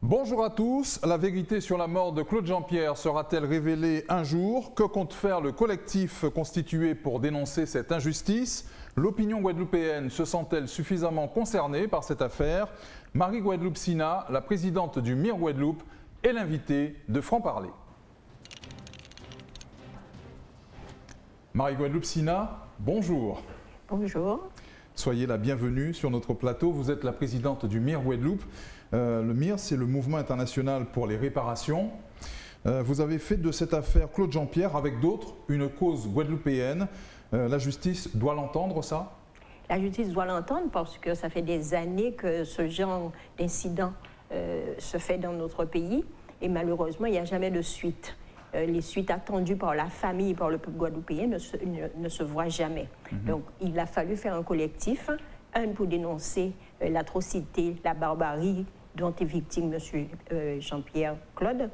Bonjour à tous. La vérité sur la mort de Claude Jean-Pierre sera-t-elle révélée un jour? Que compte faire le collectif constitué pour dénoncer cette injustice? L'opinion guadeloupéenne se sent-elle suffisamment concernée par cette affaire? Marie-Guadeloupe Sina, la présidente du MIR Guadeloupe, est l'invitée de Franc-Parler. Marie-Guadeloupe Sina, bonjour. Bonjour. Soyez la bienvenue sur notre plateau. Vous êtes la présidente du MIR Guadeloupe. Le MIR, c'est le Mouvement international pour les réparations. Vous avez fait de cette affaire Claude Jean-Pierre, avec d'autres, une cause guadeloupéenne. La justice doit l'entendre, ça? La justice doit l'entendre parce que ça fait des années que ce genre d'incident se fait dans notre pays et malheureusement, il n'y a jamais de suite. Les suites attendues par la famille et par le peuple guadeloupéen ne se voient jamais. Donc, il a fallu faire un collectif, un pour dénoncer l'atrocité, la barbarie dont est victime M. Jean-Pierre Claude,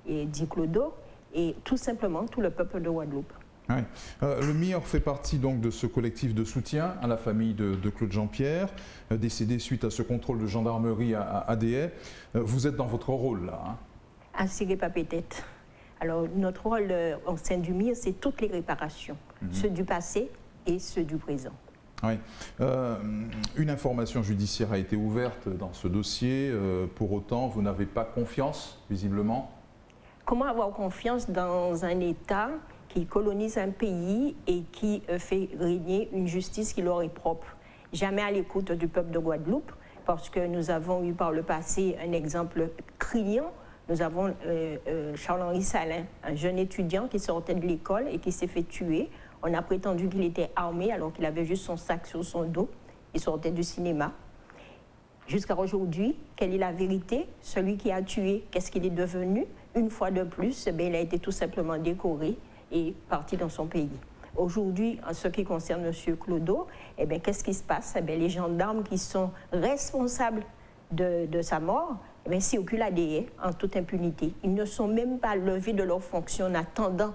et dit Clodo, et tout simplement tout le peuple de Guadeloupe. Oui. Le MIR fait partie donc de ce collectif de soutien à la famille de Claude Jean-Pierre, décédé suite à ce contrôle de gendarmerie à Adéhé. Vous êtes dans votre rôle là, hein? Assuré pas peut-être. Alors notre rôle au sein du MIR, c'est toutes les réparations, ceux du passé et ceux du présent. Oui. Une information judiciaire a été ouverte dans ce dossier. Pour autant, vous n'avez pas confiance, visiblement? Comment avoir confiance dans un État qui colonise un pays et qui fait régner une justice qui leur est propre? Jamais à l'écoute du peuple de Guadeloupe, parce que nous avons eu par le passé un exemple criant. Nous avons Charles-Henri Salin, un jeune étudiant qui sortait de l'école et qui s'est fait tuer. On a prétendu qu'il était armé alors qu'il avait juste son sac sur son dos. Il sortait du cinéma. Jusqu'à aujourd'hui, quelle est la vérité? Celui qui a tué, qu'est-ce qu'il est devenu? Une fois de plus, il a été tout simplement décoré et parti dans son pays. Aujourd'hui, en ce qui concerne M. Clodo, qu'est-ce qui se passe? Les gendarmes qui sont responsables de sa mort circulent à Adéhé en toute impunité. Ils ne sont même pas levés de leurs fonctions en attendant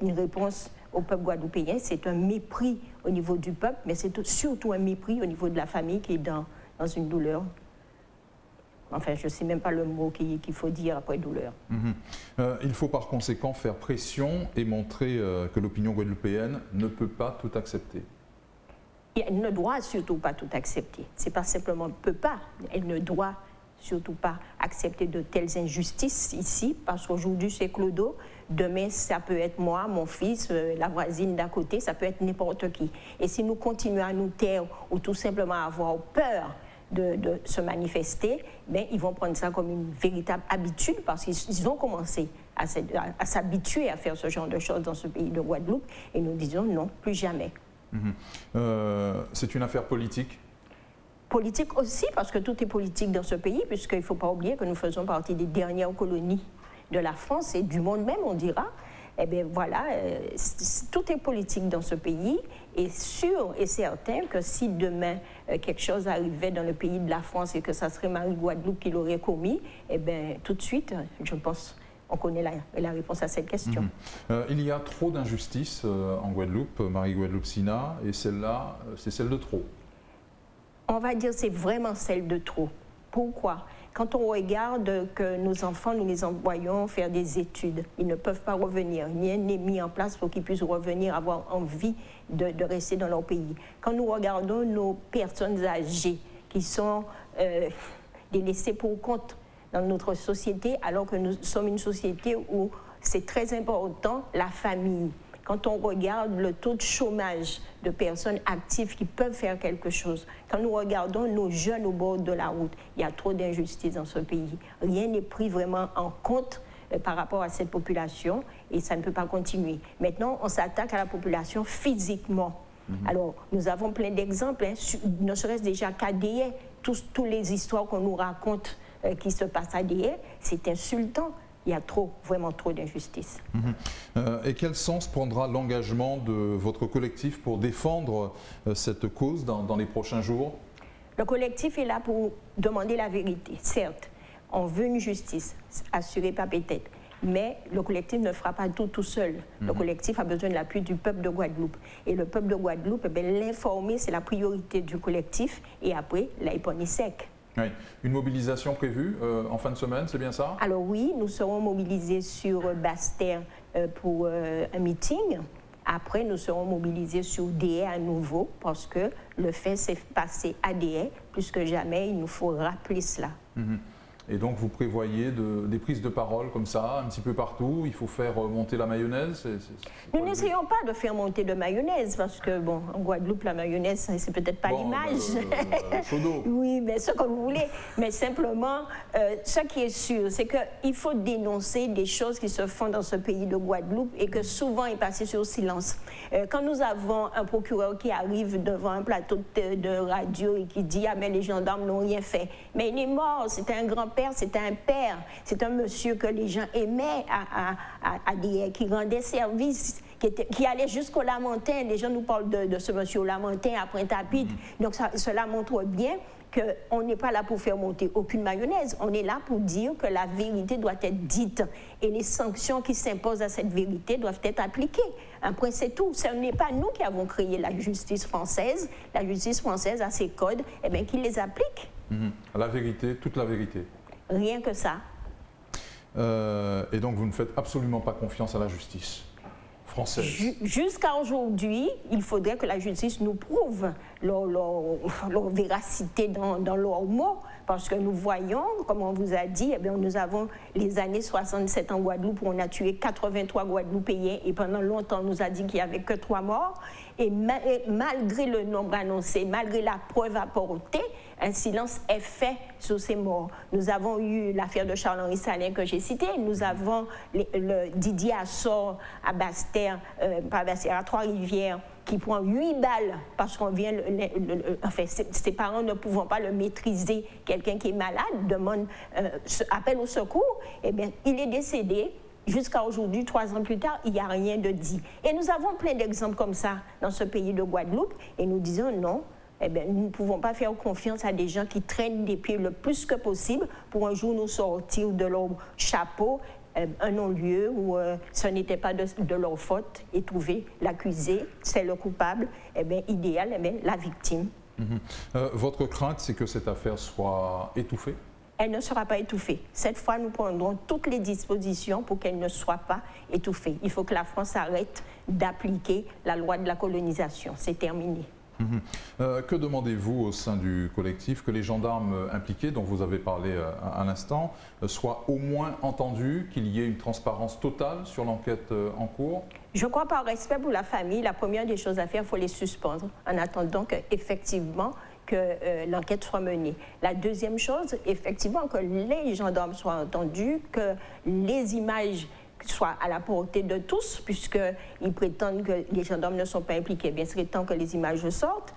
une réponse au peuple guadeloupéen. C'est un mépris au niveau du peuple, mais c'est surtout un mépris au niveau de la famille qui est dans une douleur. Enfin, je ne sais même pas le mot qu'il faut dire après douleur. Il faut par conséquent faire pression et montrer que l'opinion guadeloupéenne ne peut pas tout accepter. Et elle ne doit surtout pas tout accepter. C'est pas simplement ne peut pas, elle ne doit surtout pas accepter de telles injustices ici, parce qu'aujourd'hui c'est Clodo, demain ça peut être moi, mon fils, la voisine d'à côté, ça peut être n'importe qui. Et si nous continuons à nous taire ou tout simplement à avoir peur de se manifester, ils vont prendre ça comme une véritable habitude, parce qu'ils ont commencé à s'habituer à faire ce genre de choses dans ce pays de Guadeloupe, et nous disons non, plus jamais. C'est une affaire politique? Politique aussi, parce que tout est politique dans ce pays, puisqu'il ne faut pas oublier que nous faisons partie des dernières colonies de la France et du monde même, on dira. Voilà, tout est politique dans ce pays, et sûr et certain que si demain quelque chose arrivait dans le pays de la France et que ça serait Marie-Guadeloupe qui l'aurait commis, tout de suite, je pense, on connaît la réponse à cette question. Il y a trop d'injustices en Guadeloupe, Marie-Guadeloupe Sina, et celle-là, c'est celle de trop. On va dire que c'est vraiment celle de trop. Pourquoi? Quand on regarde que nos enfants, nous les envoyons faire des études, ils ne peuvent pas revenir. Rien n'est mis en place pour qu'ils puissent revenir, avoir envie de rester dans leur pays. Quand nous regardons nos personnes âgées qui sont délaissées pour compte dans notre société, alors que nous sommes une société où c'est très important la famille. Quand on regarde le taux de chômage de personnes actives qui peuvent faire quelque chose, quand nous regardons nos jeunes au bord de la route, il y a trop d'injustice dans ce pays. Rien n'est pris vraiment en compte par rapport à cette population et ça ne peut pas continuer. Maintenant, on s'attaque à la population physiquement. Alors, nous avons plein d'exemples, ne serait-ce déjà qu'à Adéhé, toutes les histoires qu'on nous raconte qui se passent à Adéhé, c'est insultant. Il y a vraiment trop d'injustice. Et quel sens prendra l'engagement de votre collectif pour défendre cette cause dans les prochains jours? Le collectif est là pour demander la vérité. Certes, on veut une justice, assurée pas peut-être, mais le collectif ne fera pas tout seul. Le collectif a besoin de l'appui du peuple de Guadeloupe. Et le peuple de Guadeloupe, l'informer, c'est la priorité du collectif, et après, là, il sec. Oui. Une mobilisation prévue en fin de semaine, c'est bien ça? Alors oui, nous serons mobilisés sur Basse-Terre pour un meeting. Après, nous serons mobilisés sur Déhé à nouveau parce que le fait s'est passé à Déhé. Plus que jamais, il nous faut rappeler cela. Et donc, vous prévoyez des prises de parole comme ça, un petit peu partout. Il faut faire monter la mayonnaise. Nous n'essayons pas de faire monter de mayonnaise parce que, bon, en Guadeloupe, la mayonnaise, c'est peut-être pas l'image. Oui, mais ce que vous voulez. Mais simplement, ce qui est sûr, c'est qu'il faut dénoncer des choses qui se font dans ce pays de Guadeloupe et que souvent est passé sur silence. Quand nous avons un procureur qui arrive devant un plateau de radio et qui dit « Ah, mais les gendarmes n'ont rien fait », mais il est mort, c'était un grand-père, c'était un père, c'est un monsieur que les gens aimaient à Déhé, qui rendait service, qui allait jusqu'au Lamentin. Les gens nous parlent de ce monsieur au Lamentin à Pointe-à-Pitre. Donc cela montre bien qu'on n'est pas là pour faire monter aucune mayonnaise. On est là pour dire que la vérité doit être dite et les sanctions qui s'imposent à cette vérité doivent être appliquées. Après, c'est tout. Ce n'est pas nous qui avons créé la justice française. La justice française a ses codes, et bien qui les applique. La vérité, toute la vérité. Rien que ça. Et donc, vous ne faites absolument pas confiance à la justice française? Jusqu'à aujourd'hui, il faudrait que la justice nous prouve leur véracité dans leurs mots, parce que nous voyons, comme on vous a dit, eh bien, nous avons les années 67 en Guadeloupe où on a tué 83 Guadeloupéens et pendant longtemps on nous a dit qu'il n'y avait que 3 morts. Et malgré le nombre annoncé, malgré la preuve apportée, un silence est fait sur ces morts. Nous avons eu l'affaire de Charles-Henri Salin que j'ai cité, nous avons le Didier Assor à Basse-Terre, pas Basse-Terre, à Trois-Rivières, qui prend 8 balles parce qu'on vient, enfin, ses parents ne pouvant pas le maîtriser, quelqu'un qui est malade demande appel au secours, eh bien, il est décédé. Jusqu'à aujourd'hui, 3 ans plus tard, il n'y a rien de dit. Et nous avons plein d'exemples comme ça dans ce pays de Guadeloupe et nous disons non. Eh bien, nous ne pouvons pas faire confiance à des gens qui traînent des pieds le plus que possible pour un jour nous sortir de leur chapeau un non-lieu où ce n'était pas de leur faute et trouver l'accusé, c'est le coupable, eh bien, idéal, eh bien, la victime. Votre crainte, c'est que cette affaire soit étouffée? Elle ne sera pas étouffée. Cette fois, nous prendrons toutes les dispositions pour qu'elle ne soit pas étouffée. Il faut que la France arrête d'appliquer la loi de la colonisation. C'est terminé. Que demandez-vous au sein du collectif? Que les gendarmes impliqués, dont vous avez parlé à l'instant, soient au moins entendus, qu'il y ait une transparence totale sur l'enquête en cours? Je crois par respect pour la famille, la première des choses à faire, il faut les suspendre en attendant qu'effectivement l'enquête soit menée. La deuxième chose, effectivement, que les gendarmes soient entendus, que les images soit à la portée de tous, puisqu'ils prétendent que les gendarmes ne sont pas impliqués. Bien, c'est temps que les images sortent.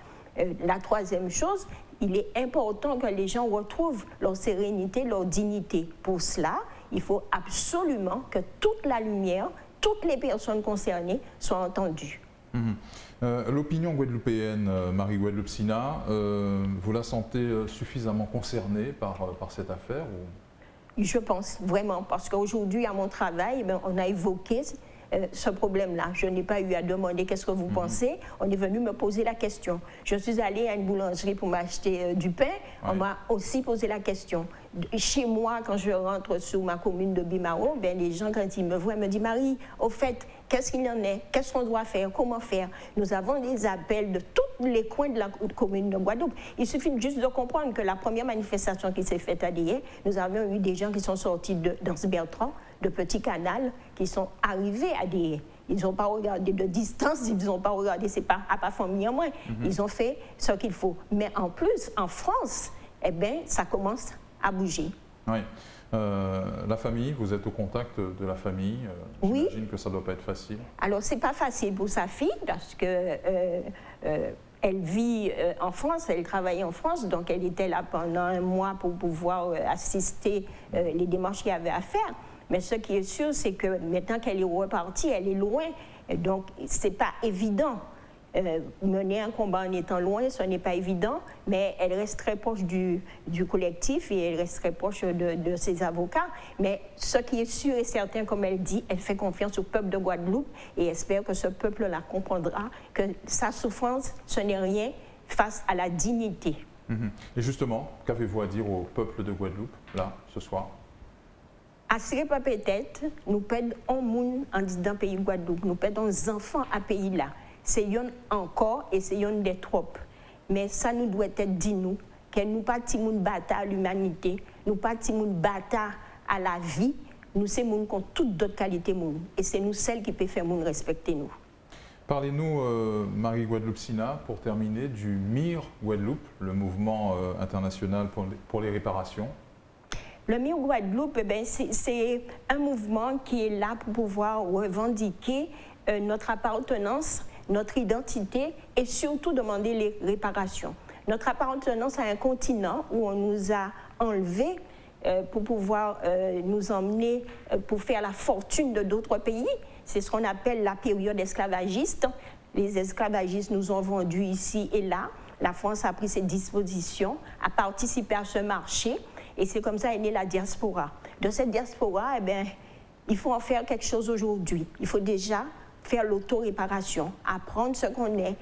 La troisième chose, il est important que les gens retrouvent leur sérénité, leur dignité. Pour cela, il faut absolument que toute la lumière, toutes les personnes concernées soient entendues. L'opinion guadeloupéenne, Marie Guadeloupe Sina, vous la sentez suffisamment concernée par cette affaire ou... Je pense vraiment, parce qu'aujourd'hui, à mon travail, on a évoqué ce problème-là. Je n'ai pas eu à demander qu'est-ce que vous pensez. On est venu me poser la question. Je suis allée à une boulangerie pour m'acheter du pain. On m'a aussi posé la question. Chez moi, quand je rentre sur ma commune de Bimaro, les gens, quand ils me voient, me disent « Marie, au fait, qu'est-ce qu'il en est? Qu'est-ce qu'on doit faire? Comment faire ?» Nous avons des appels de tous les coins de la commune de Guadeloupe. Il suffit juste de comprendre que la première manifestation qui s'est faite à Déhé, nous avons eu des gens qui sont sortis d'Anse-Bertrand, de Petit Canal, qui sont arrivés à Déhé. Ils n'ont pas regardé de distance, ils n'ont pas regardé, c'est pas à pas famille en moins. Ils ont fait ce qu'il faut. Mais en plus, en France, eh bien, ça commence à bouger. Oui. La famille, vous êtes au contact de la famille. Oui. J'imagine que ça ne doit pas être facile. Alors, ce n'est pas facile pour sa fille parce que elle vit en France, elle travaille en France, donc elle était là pendant un mois pour pouvoir assister les démarches qu'il y avait à faire. Mais ce qui est sûr, c'est que maintenant qu'elle est repartie, elle est loin. Donc, ce n'est pas évident. Mener un combat en étant loin, ce n'est pas évident, mais elle reste très proche du collectif et elle reste très proche de ses avocats. Mais ce qui est sûr et certain, comme elle dit, elle fait confiance au peuple de Guadeloupe et espère que ce peuple la comprendra, que sa souffrance, ce n'est rien face à la dignité Et justement, qu'avez-vous à dire au peuple de Guadeloupe, là, ce soir? Assurez pas peut-être, nous perdons un monde en disant pays Guadeloupe, nous perdons des enfants à pays là. C'est yon encore et c'est yon des tropes. Mais ça nous doit être dit nous, que nous pas ti moun bata à l'humanité, nous pas ti moun bata à la vie, nous c'est moun qui ont toutes d'autres qualités moun. Et c'est nous celles qui peuvent faire moun respecter nous. Parlez-nous, Marie Guadeloupe Sina, pour terminer, du MIR Guadeloupe, le mouvement international pour les réparations. Le MIR Guadeloupe, c'est un mouvement qui est là pour pouvoir revendiquer notre appartenance, notre identité et surtout demander les réparations. Notre appartenance à un continent où on nous a enlevés pour pouvoir nous emmener pour faire la fortune de d'autres pays. C'est ce qu'on appelle la période esclavagiste. Les esclavagistes nous ont vendus ici et là. La France a pris ses dispositions, a participé à ce marché. Et c'est comme ça est née la diaspora. De cette diaspora, il faut en faire quelque chose aujourd'hui. Il faut déjà faire l'auto-réparation, apprendre ce qu'on est,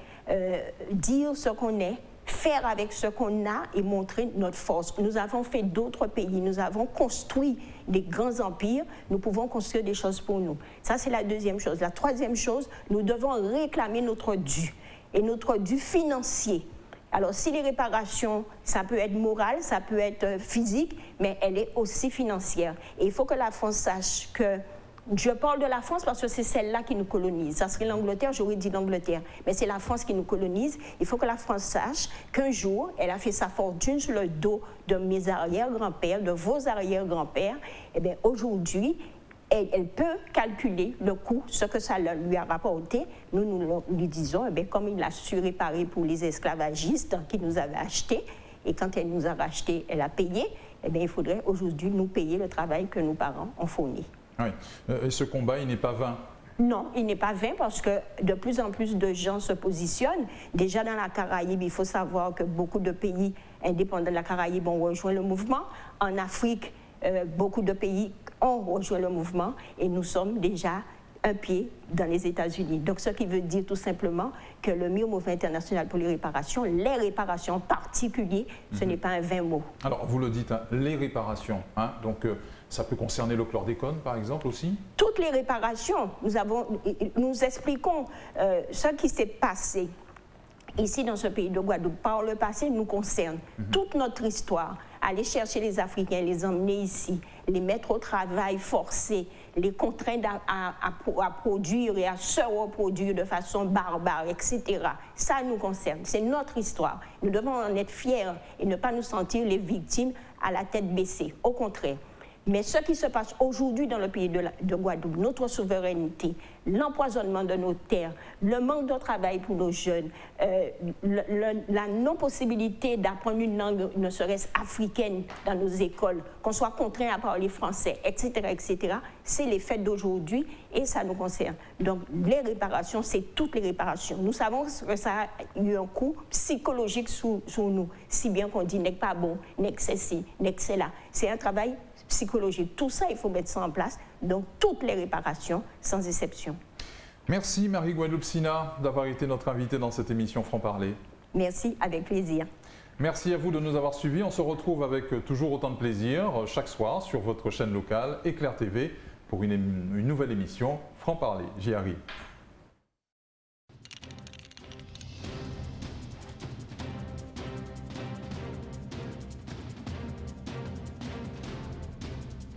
dire ce qu'on est, faire avec ce qu'on a et montrer notre force. Nous avons fait d'autres pays, nous avons construit des grands empires, nous pouvons construire des choses pour nous. Ça, c'est la deuxième chose. La troisième chose, nous devons réclamer notre dû, et notre dû financier. Alors, si les réparations, ça peut être moral, ça peut être physique, mais elle est aussi financière. Et il faut que la France sache que, je parle de la France parce que c'est celle-là qui nous colonise. Ça serait l'Angleterre, j'aurais dit l'Angleterre. Mais c'est la France qui nous colonise. Il faut que la France sache qu'un jour, elle a fait sa fortune sur le dos de mes arrière-grands-pères, de vos arrière-grands-pères. Et bien, aujourd'hui, elle peut calculer le coût, ce que ça lui a rapporté. Nous lui disons, comme il a su réparer pour les esclavagistes qui nous avaient achetés, et quand elle nous a rachetés, elle a payé, il faudrait aujourd'hui nous payer le travail que nos parents ont fourni. Oui. Et ce combat, il n'est pas vain? Non, il n'est pas vain parce que de plus en plus de gens se positionnent. Déjà dans la Caraïbe, il faut savoir que beaucoup de pays indépendants de la Caraïbe ont rejoint le mouvement. En Afrique, beaucoup de pays ont rejoint le mouvement et nous sommes déjà un pied dans les États-Unis. Donc, ce qui veut dire tout simplement que le MIR, Mouvement international pour les réparations en particulier, ce n'est pas un vain mot. Alors, vous le dites, hein, les réparations, hein, donc ça peut concerner le chlordécone, par exemple, aussi? Toutes les réparations. Nous expliquons ce qui s'est passé ici dans ce pays de Guadeloupe, par le passé, nous concerne. Toute notre histoire, aller chercher les Africains, les emmener ici, les mettre au travail forcé, les contraindre à produire et à se reproduire de façon barbare, etc. Ça nous concerne, c'est notre histoire. Nous devons en être fiers et ne pas nous sentir les victimes à la tête baissée. Au contraire. Mais ce qui se passe aujourd'hui dans le pays de Guadeloupe, notre souveraineté, l'empoisonnement de nos terres, le manque de travail pour nos jeunes, la non-possibilité d'apprendre une langue, ne serait-ce africaine, dans nos écoles, qu'on soit contraint à parler français, etc., c'est les faits d'aujourd'hui et ça nous concerne. Donc les réparations, c'est toutes les réparations. Nous savons que ça a eu un coût psychologique sur nous, si bien qu'on dit n'est pas bon, n'est que ceci, n'est que cela. C'est un travail psychologique. Tout ça, il faut mettre ça en place. Donc, toutes les réparations, sans exception. Merci Marie Guadeloupe Sina d'avoir été notre invitée dans cette émission Franc-Parler. Merci, avec plaisir. Merci à vous de nous avoir suivis. On se retrouve avec toujours autant de plaisir chaque soir sur votre chaîne locale Éclair TV pour une nouvelle émission Franc-Parler. J'y arrive.